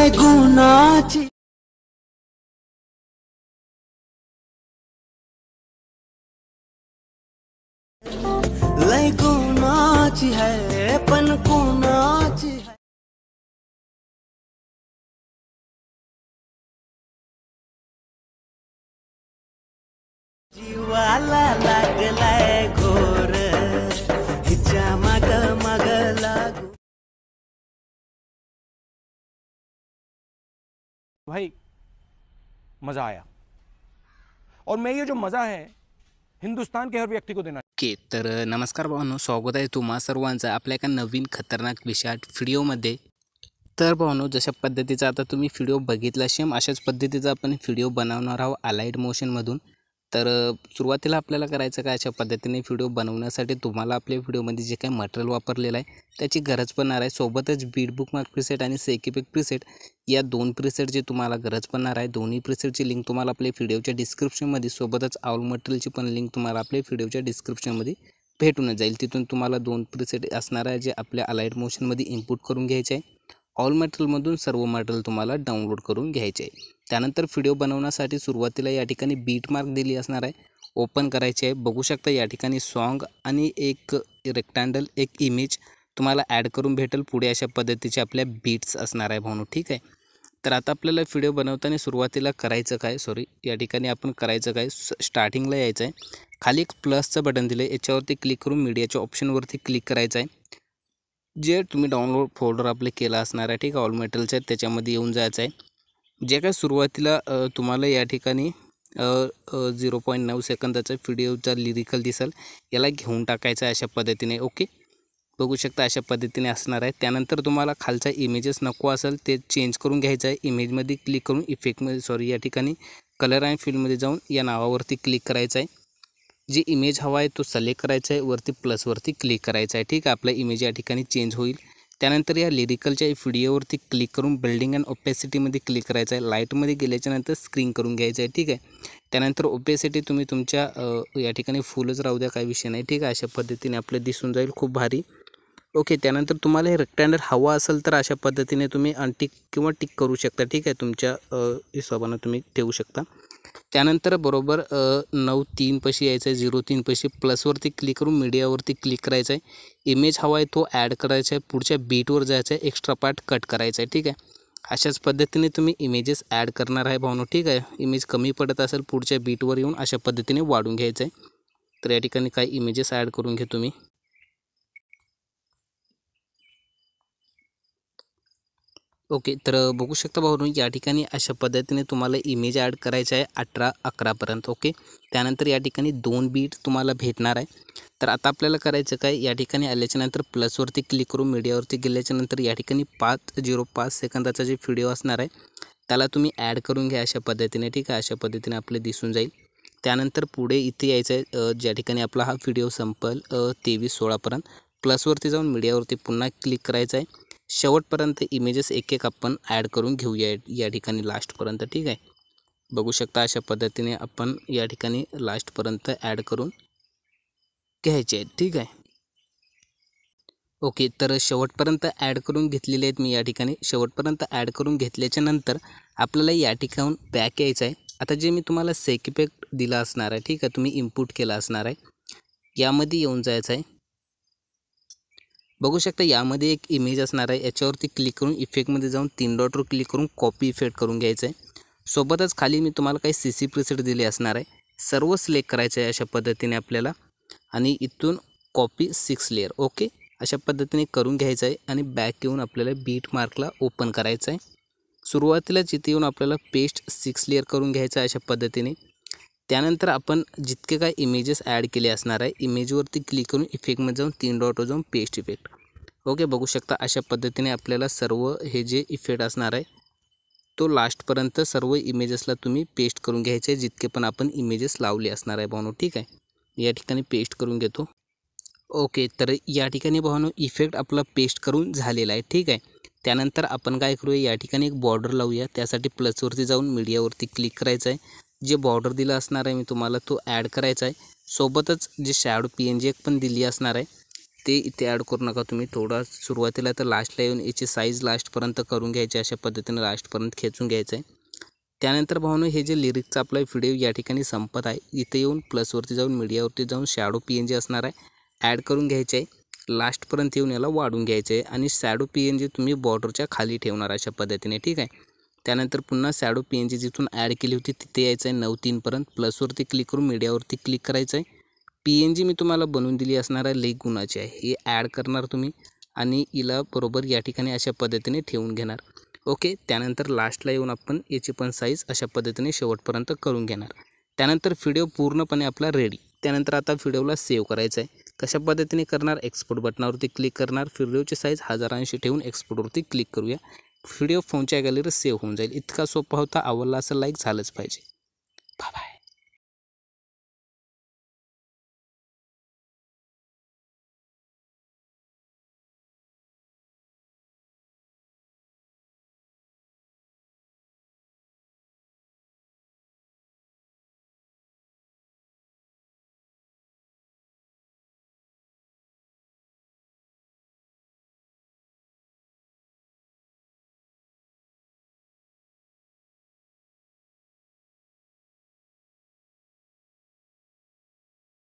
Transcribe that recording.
लय गुणाची लय गुणाची है पण कुणाची है जीवाला लागलाय घोर हिच्या माग माग लागू। भाई मज़ा आया और मैं ये जो मज़ा है हिंदुस्तान के हर व्यक्ति को देना। तर नमस्कार भावांनो, स्वागत आहे तुम्हा सर्वांचं आपल्या एका नवीन खतरनाक विषयात व्हिडिओमध्ये। तर भावांनो, जशा पद्धतीचा आता तुम्ही व्हिडिओ बघितला सेम अशाच पद्धतीचा आपण व्हिडिओ बनवणार आहोत अलाइड मोशनमधून। तर सुरुवातीला आपल्याला करायचं काय, अशा पद्धतीने व्हिडिओ बनवण्यासाठी तुम्हाला आपल्या व्हिडिओमध्ये जे काही मटेरियल वापरलेलं आहे त्याची गरज पडणार आहे। सोबतच बीट बुकमार्क प्रीसेट आणि सेक इफेक्ट प्रीसेट या दोन प्रीसेटची तुम्हाला गरज पडणार आहे। दोन्ही प्रीसेटची लिंक तुम्हाला आपल्या व्हिडिओच्या डिस्क्रिप्शनमध्ये, सोबतच ऑल मटेरियलची पण लिंक तुम्हाला आपल्या व्हिडिओच्या डिस्क्रिप्शनमध्ये भेटून जाईल। तिथून तुम्हाला दोन प्रीसेट असणार आहे जे आपल्या अलाइड मोशनमध्ये इनपुट करून घ्यायचे आहे। ऑल मटेरियलमधून सर्व मटेरियल तुम्हाला डाउनलोड करून घ्यायचे आहे। त्यानंतर व्हिडिओ बनवण्यासाठी सुरुवातीला या ठिकाणी बीट मार्क दिली असणार आहे, ओपन करायचे आहे। बघू शकता या ठिकाणी सॉन्ग आणि एक रेक्टँगल एक इमेज तुम्हाला ॲड करून भेटेल। पुढे अशा पद्धतीचे आपल्या बीट्स असणार आहे भावनो, ठीक आहे। तर आता आपल्याला व्हिडिओ बनवताना सुरुवातीला करायचं काय, या ठिकाणी आपण करायचं काय, स्टार्टिंगला यायचं आहे। खाली एक प्लसचं बटन दिलं आहे, याच्यावरती क्लिक करून मीडियाच्या ऑप्शनवरती क्लिक करायचं आहे। जे तुम्ही डाउनलोड फोल्डर आपले केला असणार आहे, ठीक आहे, ऑल मटेरियलचं त्याच्यामध्ये येऊन जायचं आहे। जे काय सुरुवातीला तुम्हाला या ठिकाणी 0.9 सेकंदाचा व्हिडिओचा लिरिकल दिसेल, याला घेऊन टाकायचं आहे अशा पद्धतीने। ओके, बघू शकता अशा पद्धतीने असणार आहे। त्यानंतर तुम्हाला खालचा इमेजेस नको असेल ते चेंज करून घ्यायचं आहे। इमेजमध्ये क्लिक करून इफेक्टमध्ये या ठिकाणी कलर अँड फिल्डमध्ये जाऊन या नावावरती क्लिक करायचं आहे। जे इमेज हवा आहे तो सिलेक्ट करायचा आहे, वरती प्लसवरती क्लिक करायचं आहे, ठीक आहे। आपला इमेज या ठिकाणी चेंज होईल। त्यानंतर या लिरिकलच्या व्हिडिओवरती क्लिक करून बिल्डिंग अँड ओपेसिटीमध्ये क्लिक करायचं आहे। लाईटमध्ये गेल्याच्यानंतर स्क्रीन करून घ्यायचं आहे, ठीक आहे। त्यानंतर ओपेसिटी तुम्ही तुमच्या या ठिकाणी फुलच राहू द्या, काही विषय नाही, ठीक आहे। अशा पद्धतीने आपलं दिसून जाईल, खूप भारी। ओके, त्यानंतर तुम्हाला हे रेक्टँगल हवा असेल तर अशा पद्धतीने तुम्ही अनटिक किंवा टिक करू शकता, ठीक आहे। तुमच्या हिशोबानं तुम्ही ठेवू शकता। त्यानंतर बरोबर 9:03 पाशी यायचं आहे, 03 पाशी प्लसवरती क्लिक करून मीडियावरती क्लिक करायचं आहे। इमेज हवा आहे तो ॲड करायचा आहे, पुढच्या बीटवर जायचं आहे, एक्स्ट्रा पार्ट कट करायचा आहे, ठीक आहे। अशाच पद्धतीने तुम्ही इमेजेस ॲड करणार आहे भावनो, ठीक आहे। इमेज कमी पडत असेल पुढच्या बीटवर येऊन अशा पद्धतीने वाढून घ्यायचं आहे। तर या ठिकाणी काही इमेजेस ॲड करून घेतो मी। ओके, तर बघू शकता भाऊ या ठिकाणी अशा पद्धतीने तुम्हाला इमेज ॲड करायचं आहे 18-11 पर्यंत। ओके, त्यानंतर या ठिकाणी 2 बीट तुम्हाला भेटणार आहे। तर आता आपल्याला करायचं काय, या ठिकाणी आल्याच्यानंतर प्लसवरती क्लिक करून मीडियावरती गेल्याच्यानंतर या ठिकाणी 5:05 सेकंदाचा जे व्हिडिओ असणार आहे त्याला तुम्ही ॲड करून घ्या अशा पद्धतीने, ठीक आहे। अशा पद्धतीने आपले दिसून जाईल। त्यानंतर पुढे इथे यायचं आहे, ज्या ठिकाणी आपला हा व्हिडिओ संपेल 23-16 पर्यंत, प्लसवरती जाऊन मीडियावरती पुन्हा क्लिक करायचं आहे। शेवटपर्यंत इमेजेस एक एक आपण ॲड करून घेऊया या ठिकाणी लास्टपर्यंत, ठीक आहे। बघू शकता अशा पद्धतीने आपण या ठिकाणी लास्टपर्यंत ॲड करून घ्यायचे आहेत, ठीक आहे। ओके, तर शेवटपर्यंत ॲड करून घेतलेले आहेत मी या ठिकाणी। शेवटपर्यंत ॲड करून घेतल्याच्या नंतर आपल्याला या ठिकाणून बॅक यायचं आहे। आता जे मी तुम्हाला सेक इफेक्ट दिला असणार आहे, ठीक आहे, तुम्ही इनपुट केला असणार आहे, यामध्ये येऊन जायचं आहे। बघू शकता यामध्ये एक इमेज असणार आहे, याच्यावरती क्लिक करून इफेक्टमध्ये जाऊन 3 डॉटवर क्लिक करून कॉपी इफेक्ट करून घ्यायचं आहे। सोबतच खाली मी तुम्हाला काही CC प्रीसेट दिले असणार आहे, सर्व सिलेक्ट करायचं आहे अशा पद्धतीने आपल्याला, आणि इथून कॉपी 6 लेअर। ओके, अशा पद्धतीने करून घ्यायचं आहे आणि बॅक येऊन आपल्याला बीट मार्कला ओपन करायचं आहे। सुरुवातीला जिथे येऊन आपल्याला पेस्ट 6 लेअर करून घ्यायचं आहे अशा पद्धतीने। त्यानंतर आपण जितके काय इमेजेस ॲड केले असणार आहे, इमेजवरती क्लिक करून इफेक्टमध्ये जाऊन 3 डॉटवर जाऊन पेस्ट इफेक्ट। ओके, बघू शकता अशा पद्धतीने आपल्याला सर्व हे जे इफेक्ट असणार आहे तो लास्टपर्यंत सर्व इमेजेसला तुम्ही पेस्ट करून घ्यायचे आहे, जितके पण आपण इमेजेस लावले असणार आहे भावनो, ठीक आहे। या ठिकाणी पेस्ट करून घेतो। ओके, तर या ठिकाणी भावनो इफेक्ट आपला पेस्ट करून झालेला आहे, ठीक आहे। त्यानंतर आपण काय करूया, या ठिकाणी एक बॉर्डर लावूया। त्यासाठी प्लसवरती जाऊन मीडियावरती क्लिक करायचं आहे। जे बॉर्डर दिला असणार आहे मी तुम्हाला तो ॲड करायचा आहे। सोबतच जे शॅडो PNG एक पण दिली असणार आहे ते इथे ॲड करू नका तुम्ही. थोडा सुरुवातीला तर लास्टला येऊन याची साईज लास्टपर्यंत करून घ्यायची, अशा पद्धतीने लास्टपर्यंत खेचून घ्यायचं आहे. त्यानंतर भावनो हे जे लिरिक्सचा आपला व्हिडिओ या ठिकाणी संपत आहे. इथे येऊन प्लसवरती जाऊन मीडियावरती जाऊन शॅडो PNG असणार आहे ॲड करून घ्यायचे आहे. लास्टपर्यंत येऊन याला वाढून घ्यायचं आहे आणि शॅडो PNG तुम्ही बॉर्डरच्या खाली ठेवणार अशा पद्धतीने, ठीक आहे. त्यानंतर पुन्हा शॅडो PNG जिथून ॲड केली होती तिथे यायचं आहे 9:3 पर्यंत. प्लसवरती क्लिक करून मीडियावरती क्लिक करायचं आहे. PNG मी तुम्हाला बनवून दिली असणार आहे, लई गुणाची आहे. हे ॲड करणार तुम्ही आणि हिला बरोबर या ठिकाणी अशा पद्धतीने ठेवून घेणार. ओके. त्यानंतर लास्टला येऊन आपण याची पण साईज अशा पद्धतीने शेवटपर्यंत करून घेणार. त्यानंतर व्हिडिओ पूर्णपणे आपला रेडी. त्यानंतर आता व्हिडिओला सेव्ह करायचं आहे. कशा पद्धतीने करणार, एक्सपोर्ट बटनावरती क्लिक करणार, व्हिडिओची साईज 1080 ठेवून एक्सपोर्टवरती क्लिक करूया. व्हिडिओ फोनच्या गॅलरीत सेव्ह होऊन जाईल. इतका सोपा होता. आवडला असं लाईक झालंच पाहिजे. Bye bye.